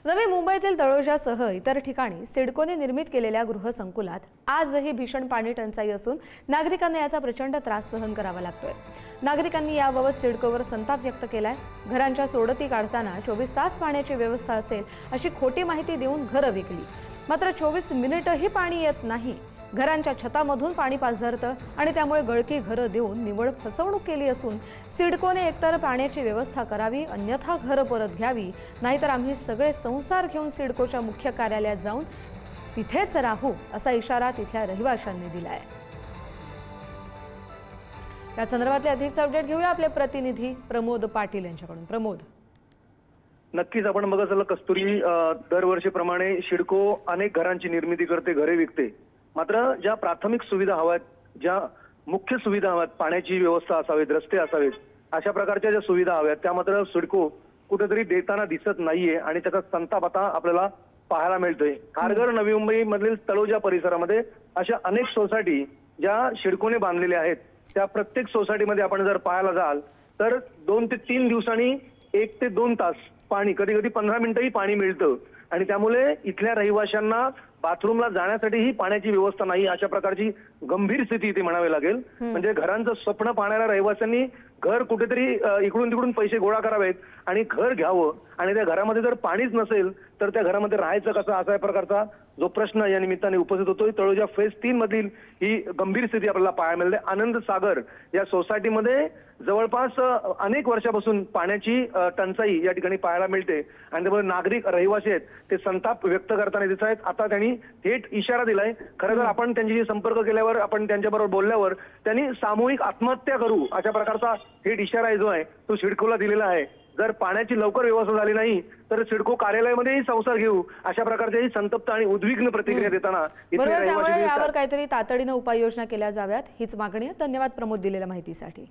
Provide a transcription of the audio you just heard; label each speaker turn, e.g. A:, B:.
A: नवी मुंबईतील तळोजासह इतर ठिकाणी सिडकोने निर्मित केलेल्या गृहसंकुलात आजही भीषण पाणी टंचाई असून नागरिकांना याचा प्रचंड त्रास सहन करावा लागतोय। नागरिकांनी याबाबत सिडकोवर संताप व्यक्त केलाय। घरांच्या सोडती काढताना 24 तास पाण्याची व्यवस्था असेल अशी खोटी माहिती देऊन घरं विकली, मात्र 24 मिनिटही पाणी येत नाही। घरांच्या छतामधून पाणी पाझरतं आणि त्यामुळे गळकी घरं देऊन निव्वळ फसवणूक केली असून सिडकोने एकतर पाण्याची व्यवस्था करावी, अन्यथा घरं परत घ्यावी, नाहीतर आम्ही सगळे संसार घेऊन सिडकोच्या मुख्य कार्यालयात जाऊन तिथेच राहू असा इशारा तिथल्या रहिवाशांनी दिलाय। या संदर्भातले अधिकचा अपडेट घेऊया आपले प्रतिनिधी प्रमोद पाटील यांच्याकडून। प्रमोद,
B: नक्कीच आपण बघत असलं कस्तुरी दरवर्षीप्रमाणे सिडको अनेक घरांची निर्मिती करते, घरे विकते, मात्र ज्या प्राथमिक सुविधा हव्यात, ज्या मुख्य सुविधा हव्यात, पाण्याची व्यवस्था असावीत, रस्ते असावेत, अशा प्रकारच्या ज्या सुविधा हव्यात त्या मात्र सिडको कुठेतरी देताना दिसत नाहीये आणि त्याचा संताप आता आपल्याला पाहायला मिळतोय। खारघर नवी मुंबई मधील तळोजा परिसरामध्ये अशा अनेक सोसायटी ज्या सिडकोने बांधलेल्या आहेत, त्या प्रत्येक सोसायटीमध्ये आपण जर पाहायला जाल तर 2 ते 3 दिवसांनी 1 ते 2 तास पाणी, कधी कधी 15 मिनिटंही पाणी मिळतं आणि त्यामुळे इथल्या रहिवाशांना बाथरूमला जाण्यासाठीही पाण्याची व्यवस्था नाही, अशा प्रकारची गंभीर स्थिती इथे म्हणावी लागेल। म्हणजे घरांचं स्वप्न पाहणाऱ्या रहिवाशांनी घर कुठेतरी इकडून तिकडून पैसे गोळा करावेत आणि घर घ्यावं आणि त्या घरामध्ये जर पाणीच नसेल तर त्या घरामध्ये राहायचं कसं, असा प्रकारचा जो प्रश्न या निमित्ताने उपस्थित होतोय। तळोजा फेज 3 मधील ही गंभीर स्थिती आपल्याला पाहायला मिळते। आनंद सागर या सोसायटीमध्ये जवळपास अनेक वर्षापासून पाण्याची टंचाई या ठिकाणी पाहायला मिळते आणि त्यामुळे नागरिक रहिवासी आहेत ते संताप व्यक्त करताना दिसत आहेत। आता त्यांनी थेट इशारा दिलाय। खरं तर आपण त्यांच्याशी संपर्क केल्यावर, आपण त्यांच्याबरोबर बोलल्यावर त्यांनी सामूहिक आत्महत्या करू अशा प्रकारचा थेट इशारा जो आहे तो सिडकोला दिलेला आहे। जर पाण्याची लवकर व्यवस्था झाली नाही तर सिडको कार्यालयामध्येही संसार घेऊ अशा प्रकारच्याही संतप्त आणि उद्विग्न प्रतिक्रिया देताना
A: त्यामुळे यावर काहीतरी तातडीने उपाययोजना केल्या जाव्यात हीच मागणी आहे। धन्यवाद प्रमोद दिलेल्या माहितीसाठी।